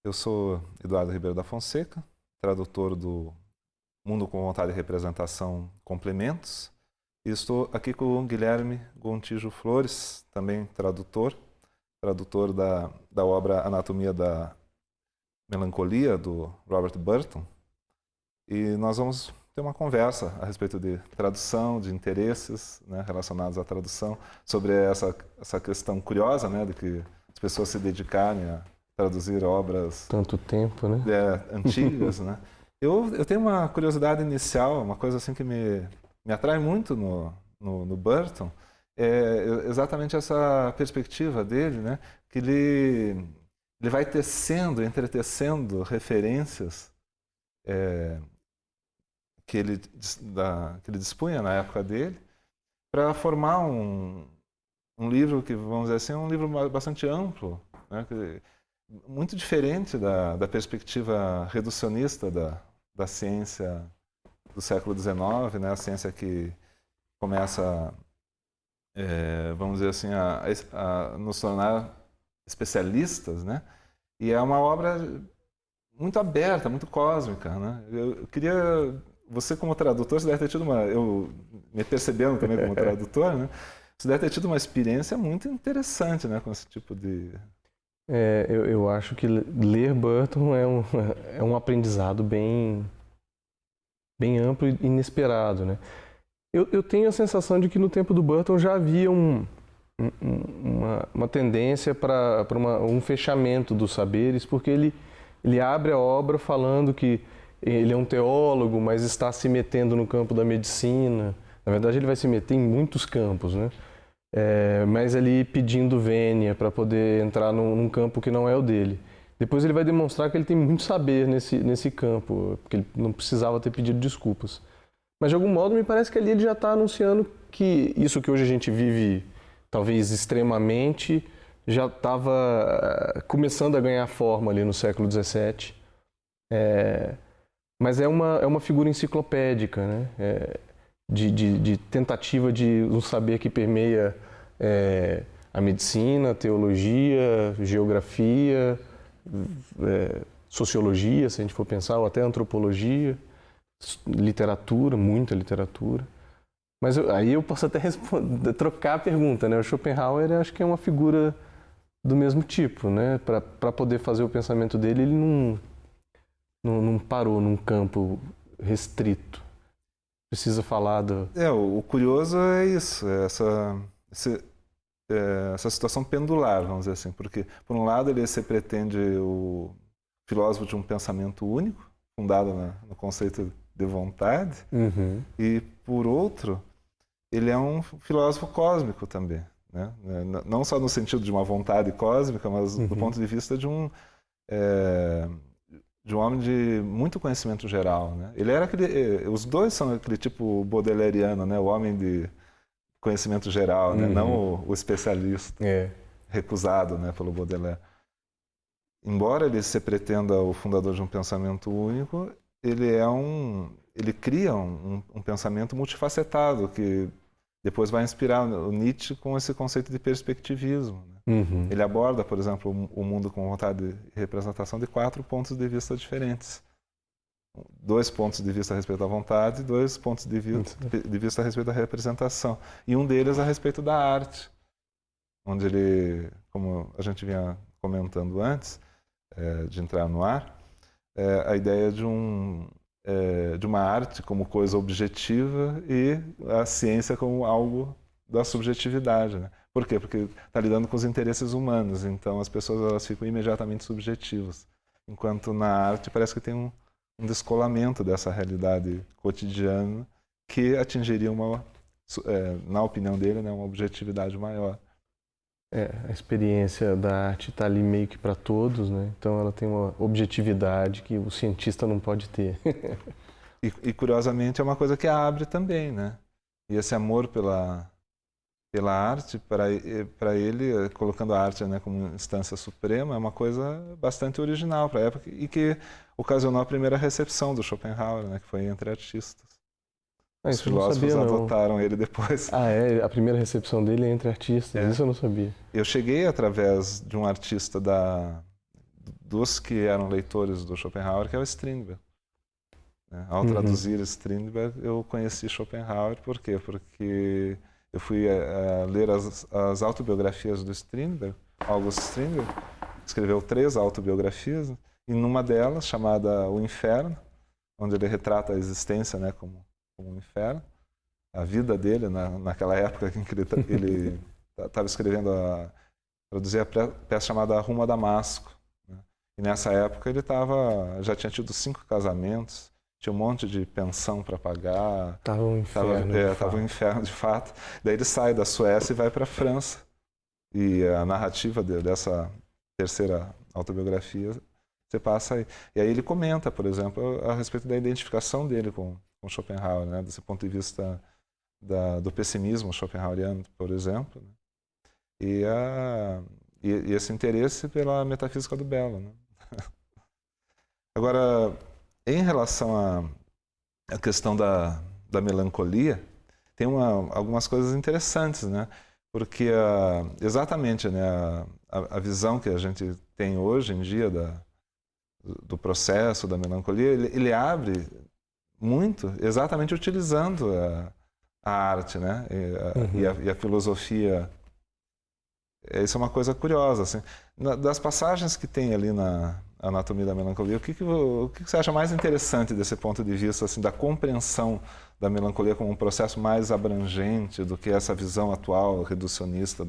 Eu sou Eduardo Ribeiro da Fonseca, tradutor do Mundo com Vontade e Representação Complementos, e estou aqui com o Guilherme Gontijo Flores, também tradutor da obra Anatomia da Melancolia, do Robert Burton, e nós vamos ter uma conversa a respeito de tradução, de interesses, né, relacionados à tradução, sobre essa questão curiosa, né, de que as pessoas se dedicarem a traduzir obras Tanto tempo, né? antigas, né? Eu tenho uma curiosidade inicial, uma coisa assim que me atrai muito no Burton, é exatamente essa perspectiva dele, né? Que ele vai entretecendo referências que ele dispunha na época dele, para formar um livro que, vamos dizer assim, é um livro bastante amplo, né? Muito diferente da perspectiva reducionista da ciência do século XIX, né? A ciência que começa, vamos dizer assim, a nos tornar especialistas, né? E é uma obra muito aberta, muito cósmica, né? Eu queria, você como tradutor, você deve ter tido eu me percebendo também como tradutor, né? Você deve ter tido uma experiência muito interessante, né, com esse tipo de... Eu acho que ler Burton é um aprendizado bem amplo e inesperado, né? Eu tenho a sensação de que no tempo do Burton já havia uma tendência para um fechamento dos saberes, porque ele abre a obra falando que ele é um teólogo, mas está se metendo no campo da medicina. Na verdade, ele vai se meter em muitos campos, né? Mas ali pedindo vênia para poder entrar num campo que não é o dele. Depois ele vai demonstrar que ele tem muito saber nesse campo, porque ele não precisava ter pedido desculpas. Mas de algum modo me parece que ali ele já está anunciando que isso que hoje a gente vive, talvez extremamente, já estava começando a ganhar forma ali no século XVII. Mas é uma figura enciclopédica, né? De tentativa de um saber que permeia a medicina, a teologia, geografia, sociologia, se a gente for pensar, ou até antropologia, literatura, muita literatura. Mas aí eu posso até trocar a pergunta, né? O Schopenhauer, acho que é uma figura do mesmo tipo, né? Para poder fazer o pensamento dele, ele não parou num campo restrito. Precisa falar do... o curioso é isso, essa situação pendular, vamos dizer assim, porque, por um lado, ele se pretende o filósofo de um pensamento único, fundado no conceito de vontade, e, por outro, ele é um filósofo cósmico também, né? Não só no sentido de uma vontade cósmica, mas do ponto de vista de um homem de muito conhecimento geral, né? Ele era os dois são aquele tipo baudelairiano, né? O homem de conhecimento geral, né? Não o especialista, recusado, né, pelo Baudelaire. Embora ele se pretenda o fundador de um pensamento único, ele cria um pensamento multifacetado que depois vai inspirar o Nietzsche com esse conceito de perspectivismo, né? Ele aborda, por exemplo, o mundo com vontade e representação de 4 pontos de vista diferentes. 2 pontos de vista a respeito da vontade, 2 pontos de vista a respeito da representação. E um deles a respeito da arte, onde ele, como a gente vinha comentando antes de entrar no ar, a ideia de uma arte como coisa objetiva e a ciência como algo da subjetividade, né? Por quê? Porque está lidando com os interesses humanos, então as pessoas elas ficam imediatamente subjetivas. Enquanto na arte parece que tem um descolamento dessa realidade cotidiana que atingiria na opinião dele, né, uma objetividade maior. A experiência da arte está ali meio que para todos, né? Então ela tem uma objetividade que o cientista não pode ter. E curiosamente é uma coisa que a abre também, né? E esse amor pela arte, para ele, colocando a arte, né, como instância suprema, é uma coisa bastante original para a época e que ocasionou a primeira recepção do Schopenhauer, né, que foi entre artistas. Os filósofos adotaram ele depois. A primeira recepção dele é entre artistas, isso eu não sabia. Eu cheguei através de um artista dos que eram leitores do Schopenhauer, que é o Strindberg. Ao traduzir Strindberg, eu conheci Schopenhauer. Por quê? Porque eu fui ler as autobiografias do Strindberg. August Strindberg escreveu 3 autobiografias, e numa delas, chamada O Inferno, onde ele retrata a existência, né, como um inferno, a vida dele naquela época em que ele estava escrevendo, traduzia a peça chamada Rumo a Damasco. Né? E nessa época ele já tinha tido 5 casamentos, tinha um monte de pensão para pagar. Estava um inferno. Estava um inferno de fato. Daí ele sai da Suécia e vai para a França. E a narrativa dessa terceira autobiografia você passa aí. E aí ele comenta, por exemplo, a respeito da identificação dele com Schopenhauer, né? Desse ponto de vista do pessimismo schopenhaueriano, por exemplo, né? E esse interesse pela metafísica do belo, né? Agora, em relação à questão da melancolia, tem algumas coisas interessantes, né? Porque exatamente, né, a visão que a gente tem hoje em dia do processo da melancolia, ele abre muito exatamente utilizando a arte, né? E a filosofia. Isso é uma coisa curiosa, assim. Das passagens que tem ali na Anatomia da Melancolia, o que você acha mais interessante desse ponto de vista, assim, da compreensão da melancolia como um processo mais abrangente do que essa visão atual reducionista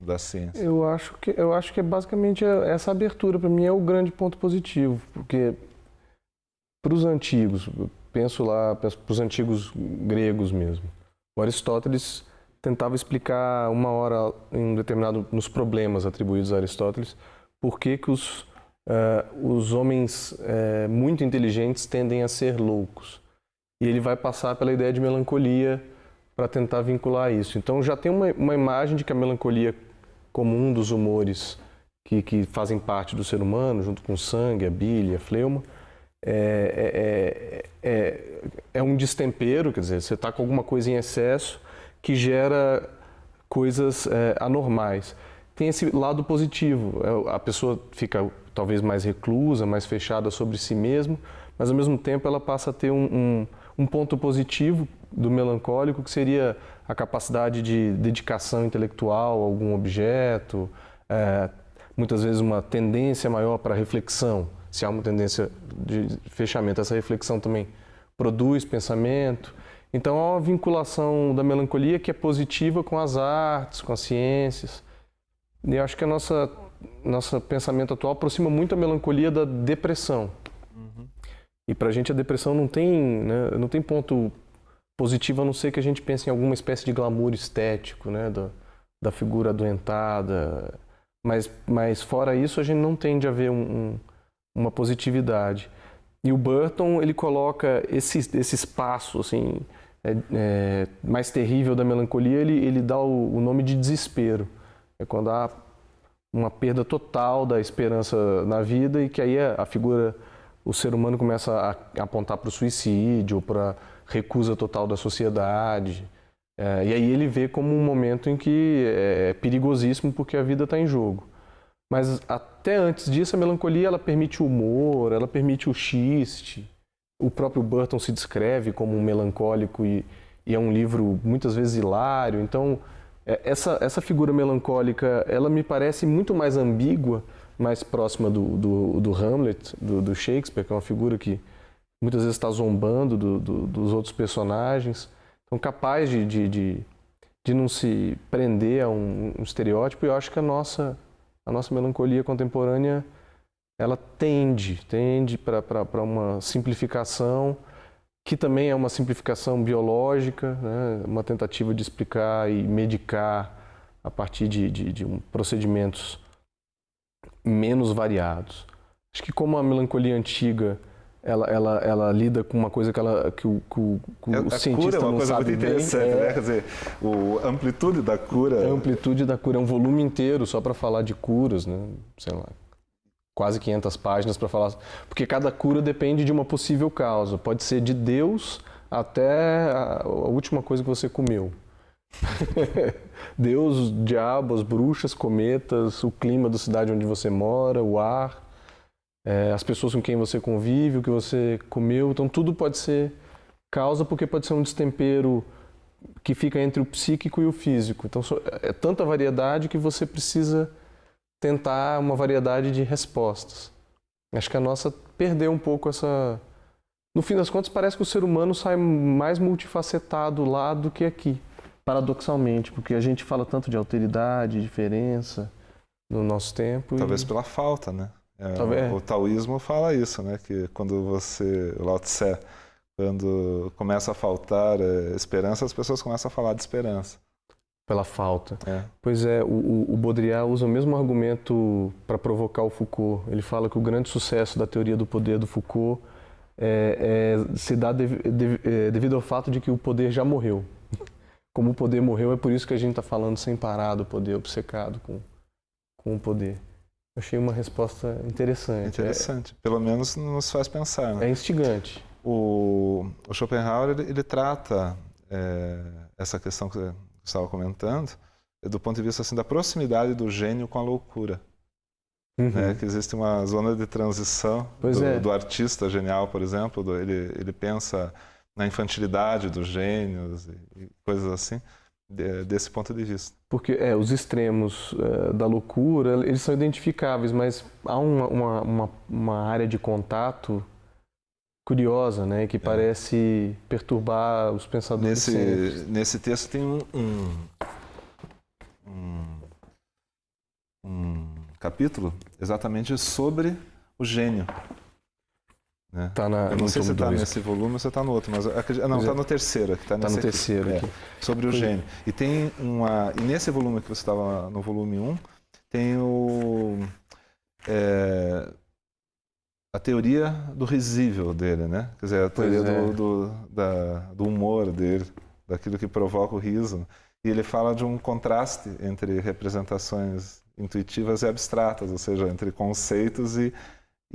da ciência? Eu acho que é basicamente essa abertura, para mim, é o grande ponto positivo, porque para os antigos, penso lá para os antigos gregos mesmo, o Aristóteles tentava explicar uma hora nos problemas atribuídos a Aristóteles, por que os homens muito inteligentes tendem a ser loucos. E ele vai passar pela ideia de melancolia para tentar vincular isso. Então já tem uma imagem de que a melancolia, como um dos humores que fazem parte do ser humano, junto com o sangue, a bile, a fleuma, é um destempero, quer dizer, você está com alguma coisa em excesso que gera coisas anormais. Tem esse lado positivo, a pessoa fica talvez mais reclusa, mais fechada sobre si mesma, mas ao mesmo tempo ela passa a ter um ponto positivo do melancólico, que seria a capacidade de dedicação intelectual a algum objeto, muitas vezes uma tendência maior para reflexão. Se há uma tendência de fechamento, essa reflexão também produz pensamento. Então há uma vinculação da melancolia que é positiva com as artes, com as ciências. E eu acho que nosso pensamento atual aproxima muito a melancolia da depressão. E para a gente a depressão não tem ponto positivo, a não ser que a gente pense em alguma espécie de glamour estético, né, da figura adoentada. Mas fora isso, a gente não tende a ver uma positividade. E o Burton, ele coloca esse espaço assim, mais terrível da melancolia, ele dá o nome de desespero. É quando há uma perda total da esperança na vida e que aí o ser humano começa a apontar para o suicídio, ou para a recusa total da sociedade. E aí ele vê como um momento em que é perigosíssimo porque a vida está em jogo. Mas até antes disso, a melancolia ela permite o humor, ela permite o xiste. O próprio Burton se descreve como um melancólico e é um livro muitas vezes hilário. Então, essa figura melancólica, ela me parece muito mais ambígua, mais próxima do Hamlet, do Shakespeare, que é uma figura que muitas vezes está zombando dos outros personagens. Então, capaz de não se prender a um estereótipo. E eu acho que a nossa melancolia contemporânea, ela tende para uma simplificação, que também é uma simplificação biológica, né? Uma tentativa de explicar e medicar a partir de procedimentos menos variados. Acho que como a melancolia antiga, ela lida com uma coisa que o cientista não sabe bem. A cura é uma coisa muito interessante, né? Quer dizer, a amplitude da cura... A amplitude da cura é um volume inteiro só para falar de curas, né? Sei lá, quase 500 páginas para falar... Porque cada cura depende de uma possível causa. Pode ser de Deus até a última coisa que você comeu. Deus, diabo, as bruxas, cometas, o clima da cidade onde você mora, o ar. as pessoas com quem você convive, o que você comeu. Então tudo pode ser causa, porque pode ser um destempero que fica entre o psíquico e o físico. Então é tanta variedade que você precisa tentar uma variedade de respostas. Acho que a nossa perdeu um pouco essa... No fim das contas, parece que o ser humano sai mais multifacetado lá do que aqui, paradoxalmente, porque a gente fala tanto de alteridade, diferença no nosso tempo. Talvez pela falta, né? O taoísmo fala isso, né? Que quando o Lao Tse, quando começa a faltar esperança, as pessoas começam a falar de esperança. Pela falta. Pois é, o Baudrillard usa o mesmo argumento para provocar o Foucault. Ele fala que o grande sucesso da teoria do poder do Foucault se dá devido ao fato de que o poder já morreu. Como o poder morreu, é por isso que a gente está falando sem parar do poder, obcecado com o poder. Eu achei uma resposta interessante. Interessante. Pelo menos nos faz pensar, né? É instigante. O Schopenhauer, ele trata essa questão que você estava comentando do ponto de vista assim, da proximidade do gênio com a loucura. Né? Que existe uma zona de transição do artista genial, por exemplo. Ele pensa na infantilidade dos gênios e coisas assim, desse ponto de vista. Porque os extremos da loucura, eles são identificáveis, mas há uma área de contato curiosa, né, que parece perturbar os pensadores. Nesse texto tem um capítulo exatamente sobre o gênio. Né? Eu não sei se está nesse volume ou se está no outro, mas está no terceiro. Está no terceiro aqui. Sobre o gênio. E tem e nesse volume que você estava no volume 1, tem a teoria do risível dele, né? Quer dizer, a teoria do humor dele, daquilo que provoca o riso. E ele fala de um contraste entre representações intuitivas e abstratas, ou seja, entre conceitos e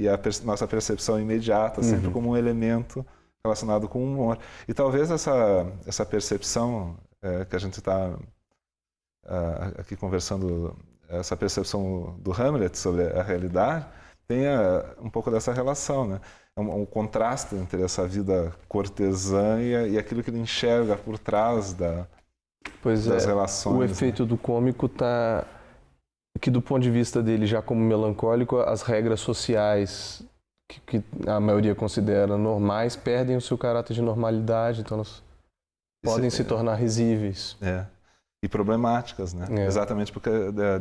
a nossa percepção imediata, sempre como um elemento relacionado com o humor. E talvez essa percepção que a gente está aqui conversando, essa percepção do Hamlet sobre a realidade, tenha um pouco dessa relação, né? Um contraste entre essa vida cortesã e aquilo que ele enxerga por trás das relações. O efeito do cômico está... que do ponto de vista dele, já como melancólico, as regras sociais que a maioria considera normais perdem o seu caráter de normalidade, então elas podem se tornar risíveis. E problemáticas, né? Exatamente porque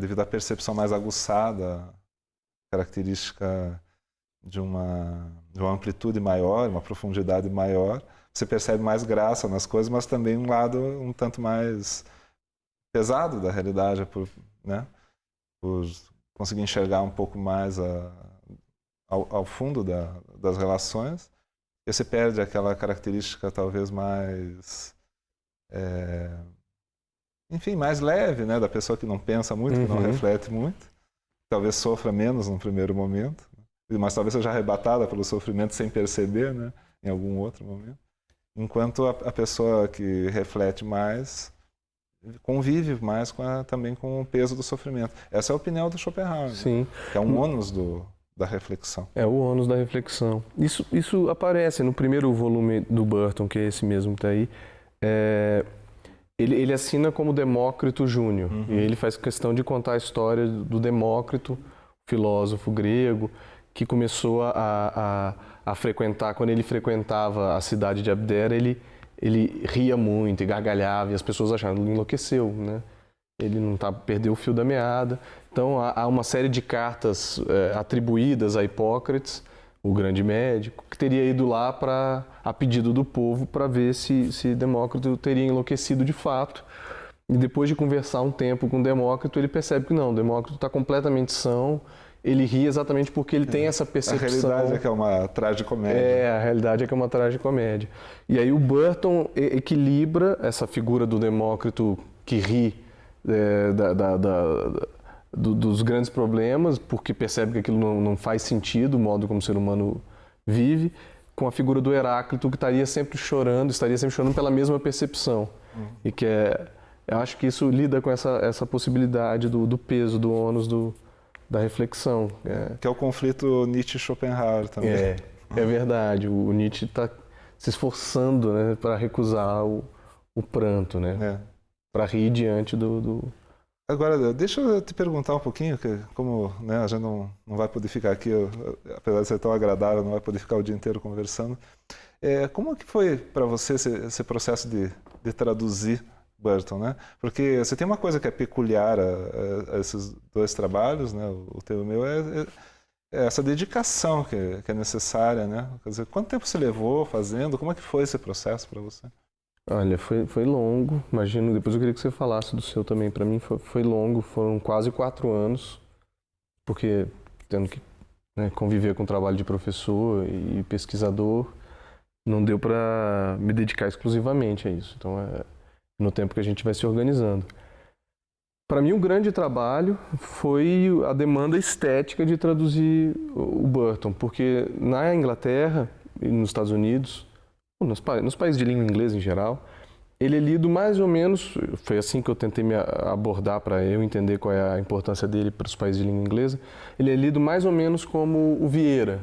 devido à percepção mais aguçada, característica de uma amplitude maior, uma profundidade maior, você percebe mais graça nas coisas, mas também um lado um tanto mais pesado da realidade, né? Por conseguir enxergar um pouco mais ao fundo das relações, e você perde aquela característica talvez mais, enfim, mais leve, né, da pessoa que não pensa muito, que não reflete muito, talvez sofra menos no primeiro momento, mas talvez seja arrebatada pelo sofrimento sem perceber, né, em algum outro momento, enquanto a pessoa que reflete mais convive mais também com o peso do sofrimento. Essa é a opinião do Schopenhauer. Sim. Que é um ônus da reflexão. É o ônus da reflexão. Isso aparece no primeiro volume do Burton, que é esse mesmo que está aí. Ele assina como Demócrito Júnior. E ele faz questão de contar a história do Demócrito, filósofo grego, que começou a frequentar, quando ele frequentava a cidade de Abdera, ele ria muito e gargalhava, e as pessoas acharam que ele enlouqueceu, né? Ele perdeu o fio da meada. Então, há uma série de cartas atribuídas a Hipócrates, o grande médico, que teria ido lá a pedido do povo para ver se Demócrito teria enlouquecido de fato. E depois de conversar um tempo com Demócrito, ele percebe que não, Demócrito está completamente são. Ele ri exatamente porque ele tem essa percepção. A realidade é que é uma tragicomédia. A realidade é que é uma tragicomédia. E aí o Burton equilibra essa figura do Demócrito que ri dos grandes problemas, porque percebe que aquilo não faz sentido, o modo como o ser humano vive, com a figura do Heráclito, que estaria sempre chorando pela mesma percepção. E que eu acho que isso lida com essa possibilidade do peso, do ônus da reflexão. Que é o conflito Nietzsche-Schopenhauer também. É verdade. O Nietzsche está se esforçando, né, para recusar o pranto, né? Para rir diante do... Agora, deixa eu te perguntar um pouquinho, que como, né, a gente não vai poder ficar aqui, apesar de ser tão agradável, não vai poder ficar o dia inteiro conversando. Como que foi para você esse processo de traduzir Burton, né? Porque você tem uma coisa que é peculiar a esses dois trabalhos, né? O teu e o meu, é essa dedicação que é necessária, né? Quer dizer, quanto tempo você levou fazendo? Como é que foi esse processo para você? Olha, foi longo, imagino, depois eu queria que você falasse do seu também. Para mim foi longo, foram quase 4 anos, porque tendo que, né, conviver com o trabalho de professor e pesquisador, não deu para me dedicar exclusivamente a isso. Então, no tempo que a gente vai se organizando. Para mim, o grande trabalho foi a demanda estética de traduzir o Burton, porque na Inglaterra e nos Estados Unidos, nos países de língua inglesa em geral, ele é lido mais ou menos, foi assim que eu tentei me abordar para eu entender qual é a importância dele para os países de língua inglesa, ele é lido mais ou menos como o Vieira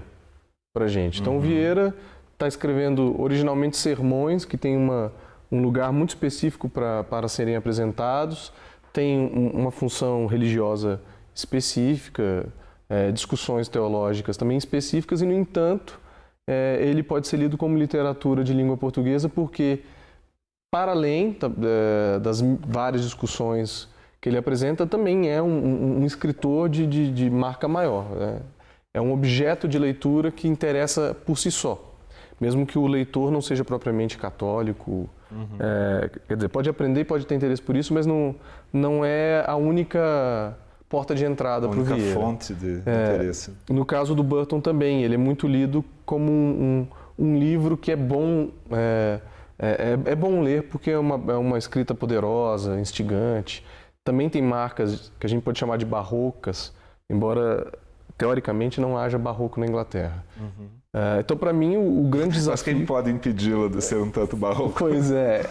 para a gente. Então, o Vieira está escrevendo originalmente sermões que tem um lugar muito específico para serem apresentados, tem uma função religiosa específica, discussões teológicas também específicas e, no entanto, ele pode ser lido como literatura de língua portuguesa porque, para além das várias discussões que ele apresenta, também é um escritor de marca maior. É um objeto de leitura que interessa por si só. Mesmo que o leitor não seja propriamente católico, quer dizer, pode aprender, pode ter interesse por isso, mas não é a única porta de entrada para o Vieira. A única fonte de interesse. No caso do Burton também, ele é muito lido como um livro que é bom, é bom ler porque é uma escrita poderosa, instigante. Também tem marcas que a gente pode chamar de barrocas, embora teoricamente não haja barroco na Inglaterra. Então, para mim, o grande desafio... Mas quem pode impedi-lo de ser um tanto barroco? Pois é.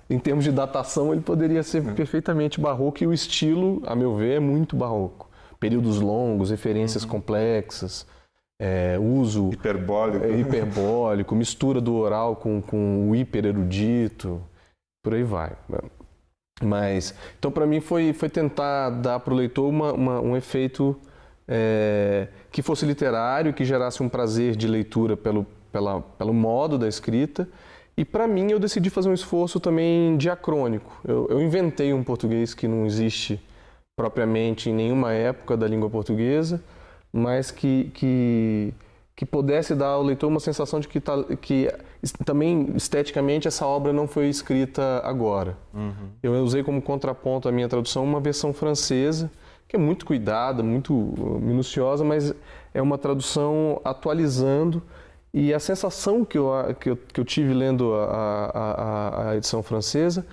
Em termos de datação, ele poderia ser perfeitamente barroco e o estilo, a meu ver, é muito barroco. Períodos longos, referências complexas, uso... hiperbólico, mistura do oral com o hipererudito, por aí vai. Mas, então, para mim, foi tentar dar para o leitor um efeito... que fosse literário, que gerasse um prazer de leitura pelo modo da escrita. E, para mim, eu decidi fazer um esforço também diacrônico. Eu inventei um português que não existe propriamente em nenhuma época da língua portuguesa, mas que pudesse dar ao leitor uma sensação de que também, esteticamente, essa obra não foi escrita agora. Eu usei como contraponto à minha tradução uma versão francesa, que é muito cuidada, muito minuciosa, mas é uma tradução atualizando. E a sensação que eu tive lendo a edição francesa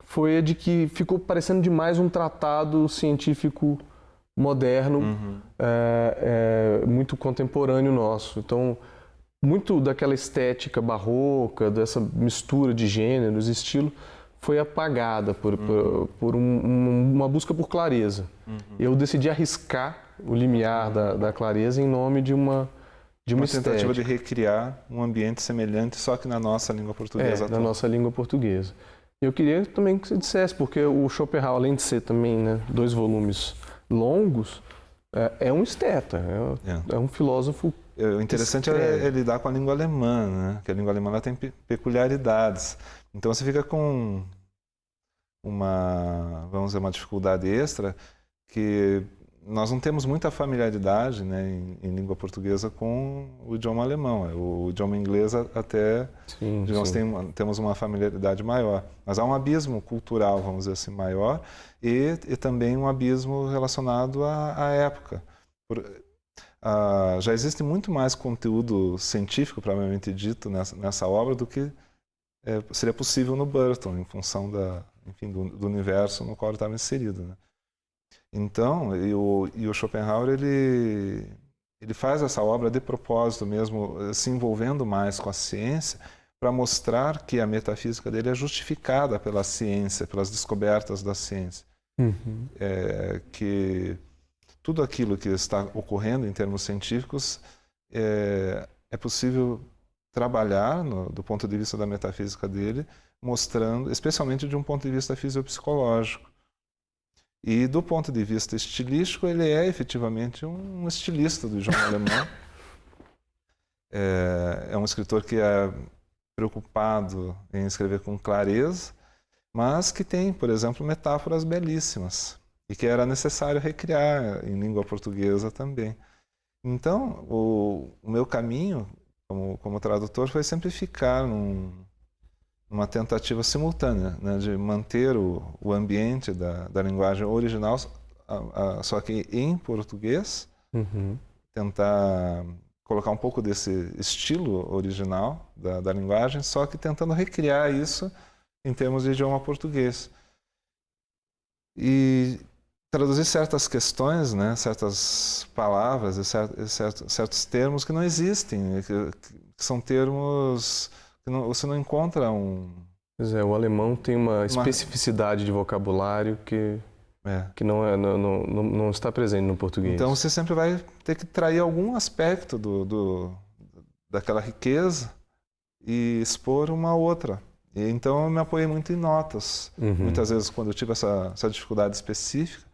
foi a de que ficou parecendo demais um tratado científico moderno, muito contemporâneo nosso. Então, muito daquela estética barroca, dessa mistura de gêneros, estilo, foi apagada por uma busca por clareza. Eu decidi arriscar o limiar da clareza em nome de uma tentativa de recriar um ambiente semelhante, só que na nossa língua portuguesa atual. Na nossa língua portuguesa. Eu queria também que você dissesse, porque o Schopenhauer, além de ser também, né, 2 volumes longos, é um esteta, é um filósofo. O interessante é lidar com a língua alemã, né? Que a língua alemã ela tem peculiaridades. Então você fica com vamos dizer, uma dificuldade extra, que nós não temos muita familiaridade, né, em língua portuguesa com o idioma alemão. O idioma inglês até, digamos, temos uma familiaridade maior. Mas há um abismo cultural, vamos dizer assim, maior, e também um abismo relacionado à época. Já existe muito mais conteúdo científico, propriamente dito, nessa obra do que seria possível no Burton, em função do universo no qual ele estava inserido, né? Então, o Schopenhauer ele faz essa obra de propósito mesmo, se envolvendo mais com a ciência, para mostrar que a metafísica dele é justificada pela ciência, pelas descobertas da ciência. Que tudo aquilo que está ocorrendo em termos científicos é possível trabalhar do ponto de vista da metafísica dele, mostrando, especialmente de um ponto de vista fisiopsicológico. E do ponto de vista estilístico, ele é efetivamente um estilista do idioma alemão. É um escritor que é preocupado em escrever com clareza, mas que tem, por exemplo, metáforas belíssimas e que era necessário recriar em língua portuguesa também. Então, o meu caminho como tradutor foi sempre ficar numa tentativa simultânea, né, de manter o ambiente da linguagem original, só que em português, tentar colocar um pouco desse estilo original da linguagem, só que tentando recriar isso em termos de idioma português. E traduzir certas questões, né, certas palavras e certos termos que não existem, que são termos que você não encontra Pois é, o alemão tem uma especificidade de vocabulário que não está presente no português. Então você sempre vai ter que trair algum aspecto daquela riqueza e expor uma outra. E então eu me apoiei muito em notas. Muitas vezes, quando eu tive essa dificuldade específica,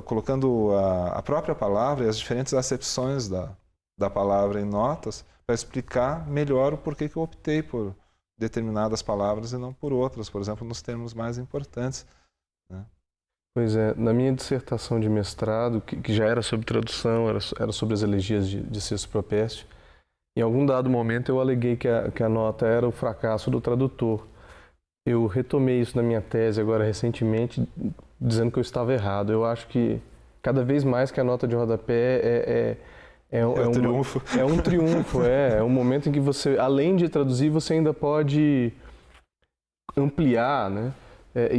colocando a própria palavra e as diferentes acepções da palavra em notas para explicar melhor o porquê que eu optei por determinadas palavras e não por outras, por exemplo, nos termos mais importantes, né? Pois é, na minha dissertação de mestrado, que já era sobre tradução, era sobre as elegias de Sexto Propécio, em algum dado momento eu aleguei que a nota era o fracasso do tradutor. Eu retomei isso na minha tese agora recentemente, dizendo que eu estava errado. Eu acho que cada vez mais que a nota de rodapé é um triunfo. É um triunfo, é um momento em que você, além de traduzir, você ainda pode ampliar, né?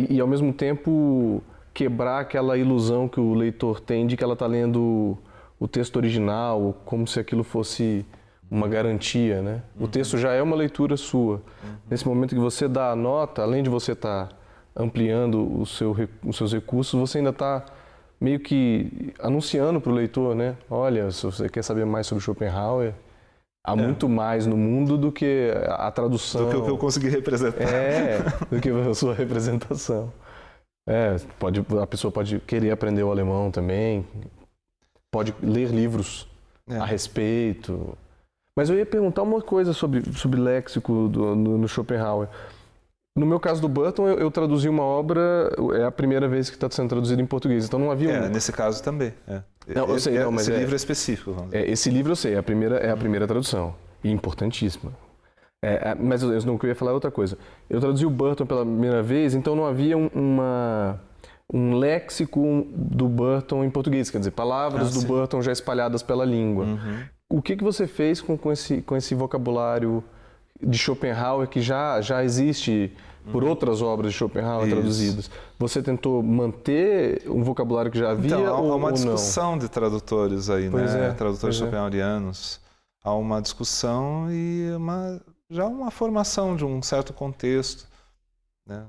E ao mesmo tempo quebrar aquela ilusão que o leitor tem de que ela está lendo o texto original, como se aquilo fosse uma garantia, né? O texto já é uma leitura sua. Nesse momento que você dá a nota, além de você estar ampliando os seus recursos, você ainda está meio que anunciando para o leitor, né? Olha, se você quer saber mais sobre Schopenhauer, há muito mais no mundo do que a tradução. Do que o que eu consegui representar. Do que a sua representação. A pessoa pode querer aprender o alemão também, pode ler livros a respeito. Mas eu ia perguntar uma coisa sobre léxico no Schopenhauer. No meu caso do Burton, eu traduzi uma obra, é a primeira vez que está sendo traduzida em português, então não havia... nesse caso também. Não, eu sei, mas esse livro é específico. Vamos dizer. Esse livro eu sei, é a primeira tradução, e importantíssima. Mas o que eu ia falar é outra coisa. Eu traduzi o Burton pela primeira vez, então não havia um léxico do Burton em português, quer dizer, palavras do Burton já espalhadas pela língua. O que você fez com esse vocabulário de Schopenhauer que já existe por outras obras de Schopenhauer traduzidas? Você tentou manter um vocabulário que já havia então, há uma ou discussão não? De tradutores aí, né? Tradutores schopenhauerianos. Há uma discussão e já uma formação de um certo contexto, né?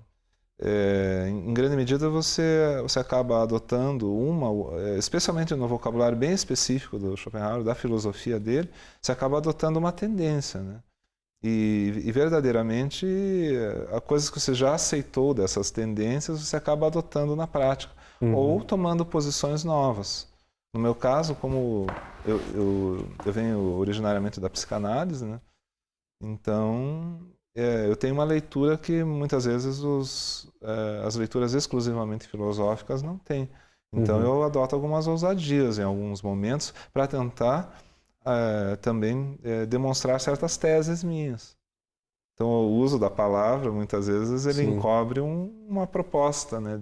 Em grande medida você acaba adotando especialmente no vocabulário bem específico do Schopenhauer, da filosofia dele, você acaba adotando uma tendência, né? E verdadeiramente, há coisas que você já aceitou dessas tendências, você acaba adotando na prática, ou tomando posições novas. No meu caso, como eu venho originariamente da psicanálise, né? Então, eu tenho uma leitura que muitas vezes as leituras exclusivamente filosóficas não têm. Então, eu adoto algumas ousadias em alguns momentos para tentar também demonstrar certas teses minhas. Então, o uso da palavra, muitas vezes, ele encobre uma proposta, né,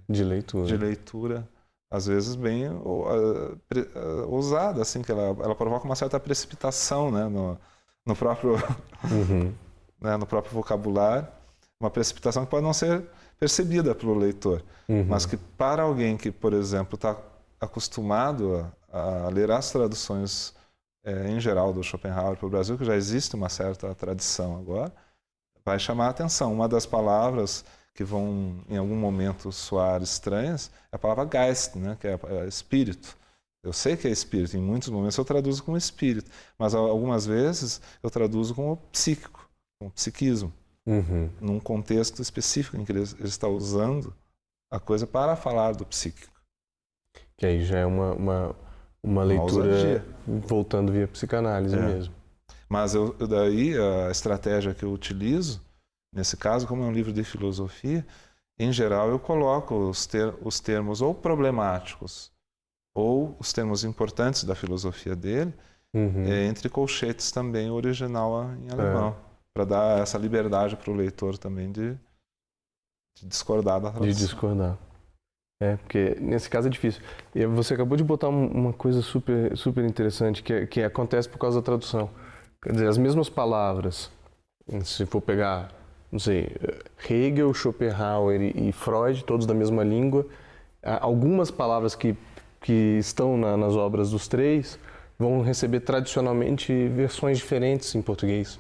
de leitura, às vezes bem ousada, assim, que ela provoca uma certa precipitação, né, no próprio, né, no próprio vocabulário, uma precipitação que pode não ser percebida pelo leitor, mas que para alguém que, por exemplo, está acostumado a ler as traduções em geral do Schopenhauer para o Brasil, que já existe uma certa tradição agora, vai chamar a atenção. Uma das palavras que vão, em algum momento, soar estranhas é a palavra Geist, né, que é espírito. Eu sei que é espírito, em muitos momentos eu traduzo como espírito, mas algumas vezes eu traduzo como psíquico, como psiquismo, num contexto específico em que ele está usando a coisa para falar do psíquico. Que aí já é uma leitura ousadia, voltando via psicanálise mesmo. Mas daí a estratégia que eu utilizo, nesse caso, como é um livro de filosofia, em geral eu coloco os termos ou problemáticos ou os termos importantes da filosofia dele entre colchetes também, o original em alemão, para dar essa liberdade para o leitor também de discordar da tradução. De discordar. Porque nesse caso é difícil. E você acabou de botar uma coisa super, super interessante que acontece por causa da tradução. Quer dizer, as mesmas palavras, se for pegar, não sei, Hegel, Schopenhauer e Freud, todos da mesma língua, algumas palavras que estão nas obras dos três vão receber tradicionalmente versões diferentes em português.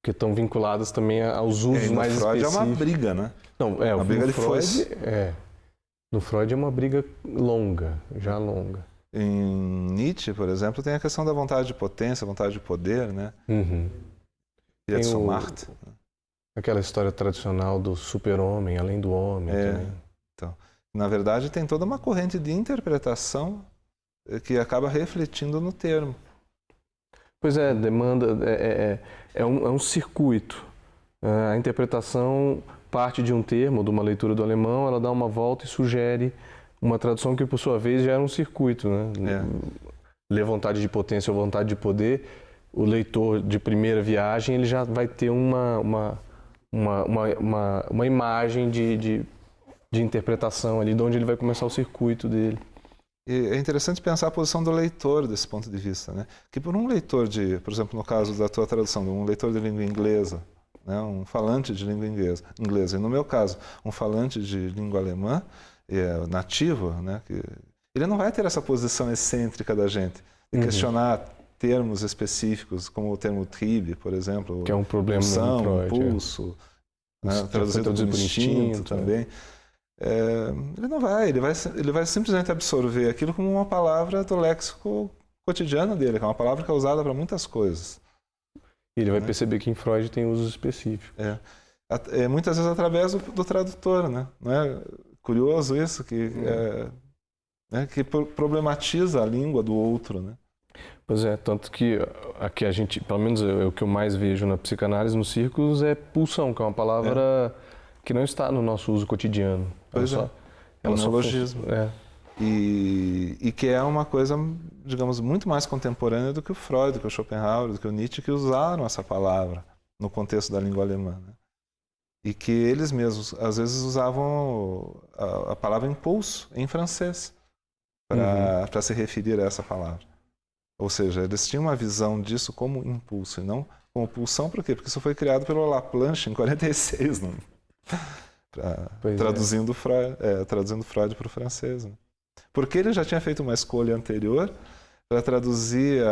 Porque estão vinculadas também aos usos mais Freud específicos. É uma briga, né? Não, uma briga de foice. No Freud é uma briga longa, já longa. Em Nietzsche, por exemplo, tem a questão da vontade de potência, vontade de poder, né? Macht. Aquela história tradicional do super-homem, além do homem também. Então, na verdade, tem toda uma corrente de interpretação que acaba refletindo no termo. Pois é, demanda, é um circuito. A interpretação parte de um termo, de uma leitura do alemão, ela dá uma volta e sugere uma tradução que, por sua vez, já era um circuito, né? Ler vontade de potência ou vontade de poder, o leitor de primeira viagem, ele já vai ter uma imagem de interpretação ali, de onde ele vai começar o circuito dele. E é interessante pensar a posição do leitor desse ponto de vista, né? Que por um leitor por exemplo, no caso da tua tradução, um leitor de língua inglesa, né? Um falante de língua inglesa, e no meu caso, um falante de língua alemã, nativo, né? Ele não vai ter essa posição excêntrica da gente, de questionar termos específicos, como o termo Trieb, por exemplo, que é um problema pulsão, no Freud, impulso, né? Traduzido por instinto também. Ele não vai, ele vai simplesmente absorver aquilo como uma palavra do léxico cotidiano dele, que é uma palavra que é usada para muitas coisas. E ele vai perceber que em Freud tem usos específicos. Muitas vezes através do tradutor, né? Não é curioso isso, que problematiza a língua do outro, né? Pois é, tanto que aqui a gente, pelo menos o que eu mais vejo na psicanálise, nos círculos, é pulsão, que é uma palavra que não está no nosso uso cotidiano. É um neologismo. E que é uma coisa, digamos, muito mais contemporânea do que o Freud, do que o Schopenhauer, do que o Nietzsche, que usaram essa palavra no contexto da língua alemã, né? E que eles mesmos, às vezes, usavam a palavra impulso em francês para se referir a essa palavra. Ou seja, eles tinham uma visão disso como impulso e não como pulsão. Por quê? Porque isso foi criado pelo Laplanche em 46, né? Traduzindo Freud para o francês. Né? Porque ele já tinha feito uma escolha anterior para traduzir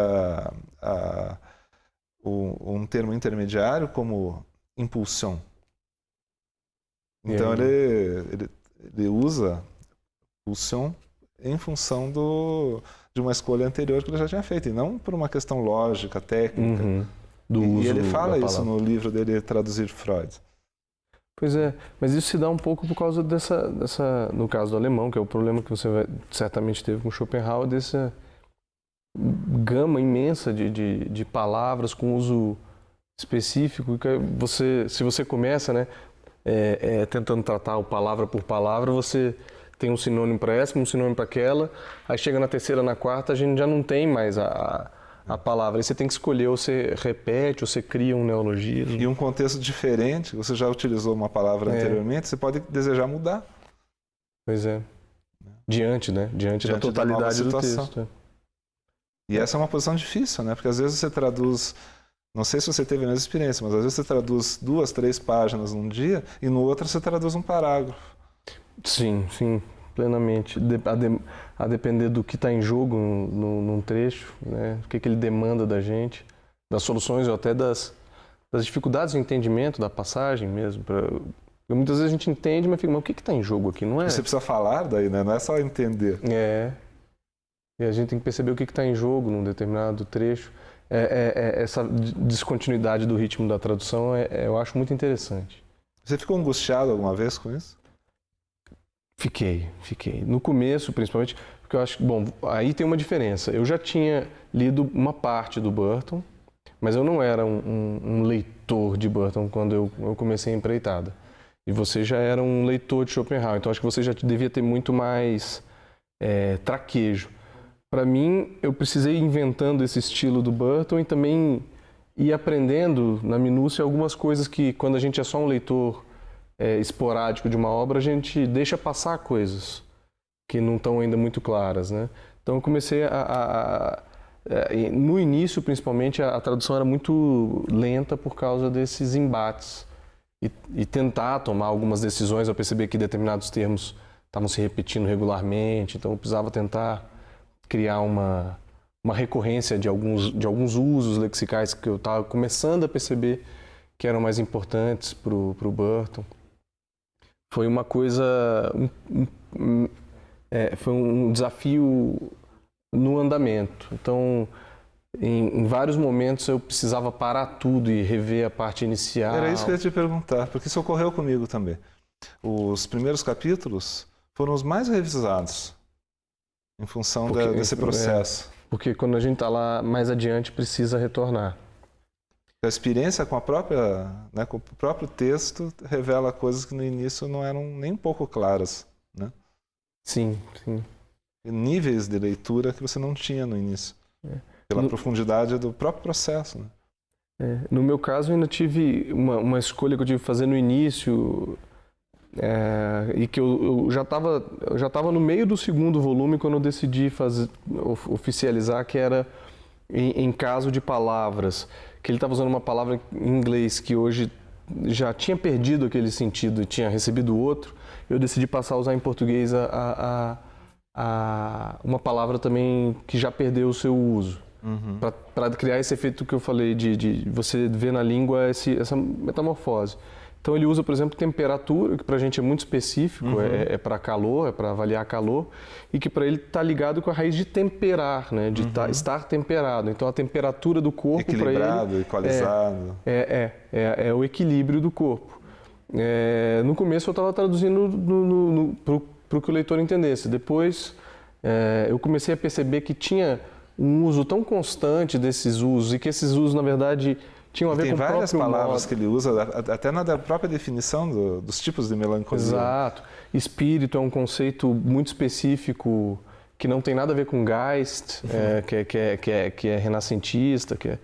um termo intermediário como impulsion. Então ele usa pulsion em função de uma escolha anterior que ele já tinha feito, e não por uma questão lógica, técnica. E ele fala isso no livro dele, Traduzir Freud. Pois é, mas isso se dá um pouco por causa dessa, no caso do alemão, que é o problema que você certamente teve com Schopenhauer, dessa gama imensa de palavras com uso específico, que se você começa, né, tentando tratar o palavra por palavra, você tem um sinônimo para essa, um sinônimo para aquela, aí chega na terceira, na quarta, a gente já não tem mais a palavra. Aí você tem que escolher, ou você repete, ou você cria um neologismo. E um contexto diferente, você já utilizou uma palavra anteriormente, você pode desejar mudar. Pois é. Diante da totalidade do texto. E essa é uma posição difícil, né? Porque às vezes você traduz, não sei se você teve a mesma experiência, mas às vezes você traduz 2, 3 páginas num dia e no outro você traduz um parágrafo. Sim, plenamente. A depender do que está em jogo num trecho, né? O que ele demanda da gente, das soluções ou até das dificuldades de entendimento da passagem mesmo. Muitas vezes a gente entende, mas fica, mas o que está em jogo aqui? Não é? Você precisa falar daí, né? Não é só entender. E a gente tem que perceber o que está em jogo num determinado trecho. Essa descontinuidade do ritmo da tradução eu acho muito interessante. Você ficou angustiado alguma vez com isso? Fiquei. No começo, principalmente, porque eu acho, bom, aí tem uma diferença. Eu já tinha lido uma parte do Burton, mas eu não era um leitor de Burton quando eu comecei a empreitada. E você já era um leitor de Schopenhauer, então acho que você já devia ter muito mais traquejo. Para mim, eu precisei ir inventando esse estilo do Burton e também ir aprendendo na minúcia algumas coisas que, quando a gente é só um leitor esporádico de uma obra, a gente deixa passar coisas que não estão ainda muito claras, né? Então eu comecei no início, principalmente, a tradução era muito lenta por causa desses embates e tentar tomar algumas decisões. Eu percebi que determinados termos estavam se repetindo regularmente, então eu precisava tentar criar uma recorrência de alguns usos lexicais que eu estava começando a perceber que eram mais importantes para o Burton. Foi uma coisa, foi um desafio no andamento. Então, em vários momentos eu precisava parar tudo e rever a parte inicial. Era isso que eu ia te perguntar, porque isso ocorreu comigo também. Os primeiros capítulos foram os mais revisados em função desse processo. Porque quando a gente está lá mais adiante, precisa retornar. A experiência com com o próprio texto revela coisas que no início não eram nem um pouco claras, né? Sim. E níveis de leitura que você não tinha no início, pela profundidade do próprio processo, né? No meu caso, eu ainda tive uma escolha que eu tive que fazer no início, e que eu já estava no meio do segundo volume quando eu decidi oficializar, que era em caso de palavras, que ele estava usando uma palavra em inglês que hoje já tinha perdido aquele sentido e tinha recebido outro. Eu decidi passar a usar em português uma palavra também que já perdeu o seu uso, para criar esse efeito que eu falei de você ver na língua essa metamorfose. Então ele usa, por exemplo, temperatura, que para a gente é muito específico, é para calor, é para avaliar calor, e que para ele está ligado com a raiz de temperar, né? De estar temperado. Então a temperatura do corpo para ele... Equilibrado, equalizado. É o equilíbrio do corpo. No começo eu estava traduzindo para o que o leitor entendesse. Depois eu comecei a perceber que tinha um uso tão constante desses usos, e que esses usos, na verdade, tinham a ver com o próprio modo. Tem várias palavras que ele usa, até na própria definição dos tipos de melancolia. Exato. Espírito é um conceito muito específico que não tem nada a ver com Geist, que é renascentista, que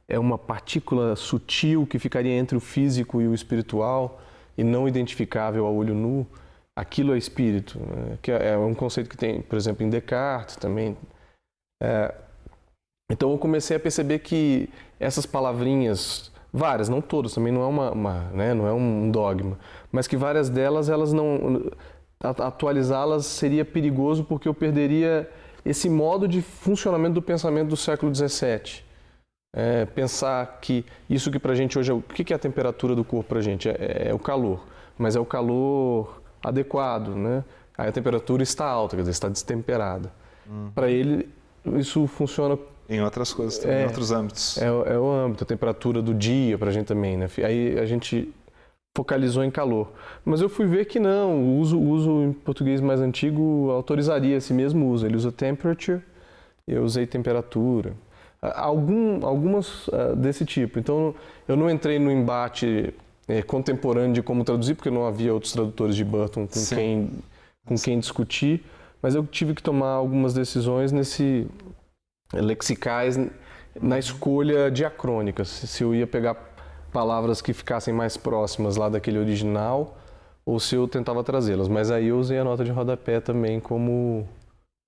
é uma partícula sutil que ficaria entre o físico e o espiritual e não identificável a olho nu. Aquilo é espírito, né? Que é um conceito que tem, por exemplo, em Descartes também. Então eu comecei a perceber que essas palavrinhas, várias, não todas, também não é não é um dogma, mas que várias delas, atualizá-las seria perigoso, porque eu perderia esse modo de funcionamento do pensamento do século XVII. Pensar que isso que pra gente hoje o que é a temperatura do corpo pra gente? É o calor, mas é o calor adequado, né? Aí a temperatura está alta, quer dizer, está destemperada. Para ele, isso funciona em outras coisas também, em outros âmbitos. É o âmbito, a temperatura do dia pra gente também, né? Aí a gente focalizou em calor. Mas eu fui ver que não, o uso em português mais antigo autorizaria esse mesmo uso. Ele usa temperature, eu usei temperatura. Algumas desse tipo. Então eu não entrei no embate contemporâneo de como traduzir, porque não havia outros tradutores de Burton com quem discutir, mas eu tive que tomar algumas decisões lexicais na escolha diacrônica, se eu ia pegar palavras que ficassem mais próximas lá daquele original ou se eu tentava trazê-las. Mas aí eu usei a nota de rodapé também como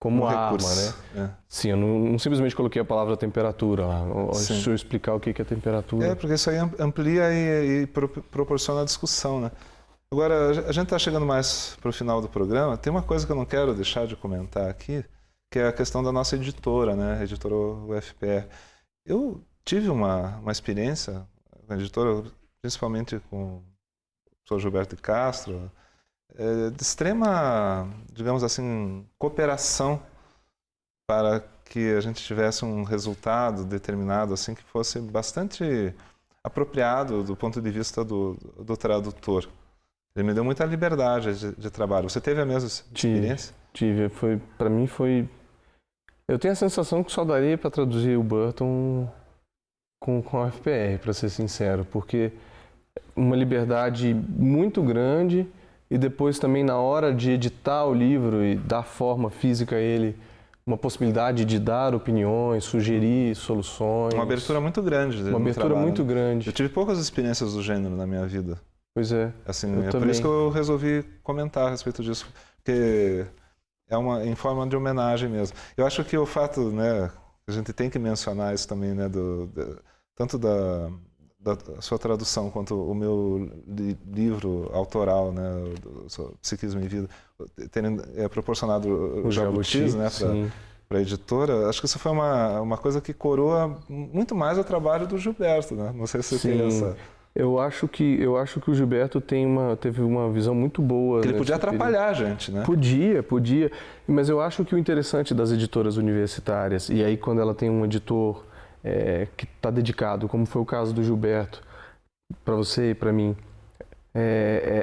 arma, recurso, né? Sim, eu não simplesmente coloquei a palavra temperatura lá. Deixa eu explicar o que é temperatura. Porque isso aí amplia e proporciona a discussão, né? Agora, a gente está chegando mais para o final do programa. Tem uma coisa que eu não quero deixar de comentar aqui, que é a questão da nossa editora, né? A editora UFPR. Eu tive uma experiência com a editora, principalmente com o professor Gilberto de Castro, de extrema, digamos assim, cooperação para que a gente tivesse um resultado determinado assim que fosse bastante apropriado do ponto de vista do tradutor. Ele me deu muita liberdade de trabalho. Você teve a mesma experiência? Tive. Para mim foi... Eu tenho a sensação que só daria para traduzir o Burton com a FPR, para ser sincero, porque uma liberdade muito grande e depois também na hora de editar o livro e dar forma física a ele, uma possibilidade de dar opiniões, sugerir soluções. Uma abertura muito grande. Uma abertura muito grande. Eu tive poucas experiências do gênero na minha vida. Pois é. Assim, por isso que eu resolvi comentar a respeito disso, porque em forma de homenagem mesmo. Eu acho que o fato, né, a gente tem que mencionar isso também, né, tanto da sua tradução quanto o meu livro autoral, né, do Psiquismo em Vida, terem proporcionado o Jabutis, né, para a editora. Acho que isso foi uma coisa que coroa muito mais o trabalho do Gilberto, né? Não sei se você tem essa... Eu acho que o Gilberto teve uma visão muito boa. Ele podia atrapalhar a gente, né? Podia. Mas eu acho que o interessante das editoras universitárias, e aí quando ela tem um editor que está dedicado, como foi o caso do Gilberto, para você e para mim,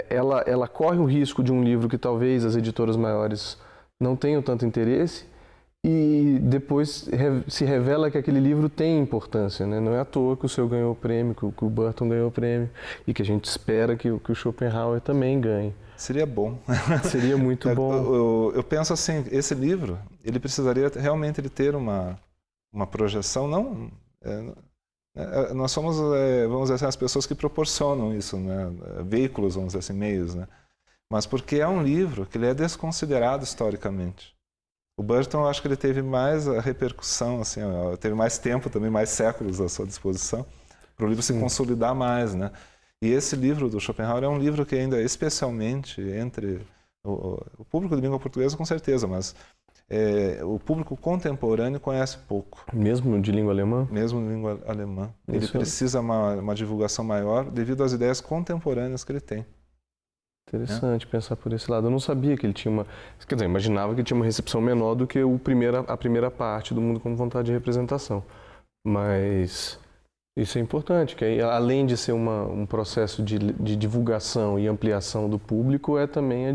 ela corre o risco de um livro que talvez as editoras maiores não tenham tanto interesse, e depois se revela que aquele livro tem importância, né? Não é à toa que o seu ganhou o prêmio, que o Burton ganhou o prêmio, e que a gente espera que o Schopenhauer também ganhe. Seria bom. Seria muito bom. Eu penso assim, esse livro, ele precisaria realmente ter uma projeção, não... nós somos, vamos dizer assim, as pessoas que proporcionam isso, né? Veículos, vamos dizer assim, meios, né? Mas porque é um livro que ele é desconsiderado historicamente. O Burton, eu acho que ele teve mais a repercussão, assim, teve mais tempo também, mais séculos à sua disposição, para o livro se consolidar mais, né? E esse livro do Schopenhauer é um livro que ainda, especialmente entre o público de língua portuguesa, com certeza, mas o público contemporâneo conhece pouco. Mesmo de língua alemã? Mesmo de língua alemã. Ele precisa uma divulgação maior devido às ideias contemporâneas que ele tem. Interessante pensar por esse lado. Eu não sabia que ele tinha uma... Quer dizer, imaginava que ele tinha uma recepção menor do que a primeira parte do Mundo como Vontade de Representação. Mas isso é importante, que aí, além de ser um processo de divulgação e ampliação do público, é também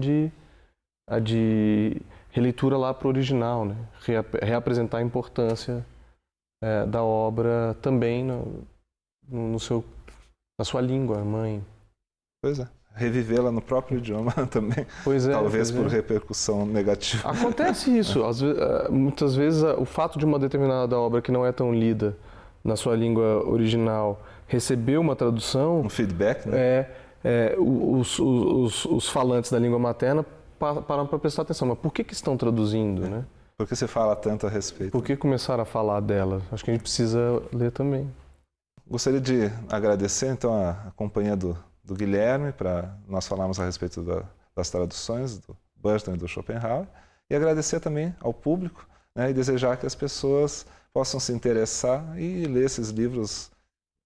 a de releitura lá para o original, né? Reapresentar a importância da obra também na sua língua mãe. Pois é. Revivê-la no próprio idioma também, talvez por repercussão negativa. Acontece isso. Muitas vezes o fato de uma determinada obra que não é tão lida na sua língua original receber uma tradução... Um feedback, né? Os falantes da língua materna param para prestar atenção. Mas por que estão traduzindo, né? Por que você fala tanto a respeito? Por que começaram a falar dela? Acho que a gente precisa ler também. Gostaria de agradecer, então, a companhia do Guilherme, para nós falarmos a respeito das traduções do Burton e do Schopenhauer, e agradecer também ao público, né, e desejar que as pessoas possam se interessar e ler esses livros,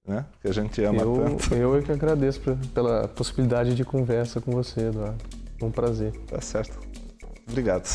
né, que a gente ama tanto. Eu que agradeço pela possibilidade de conversa com você, Eduardo. Um prazer. Tá certo. Obrigado.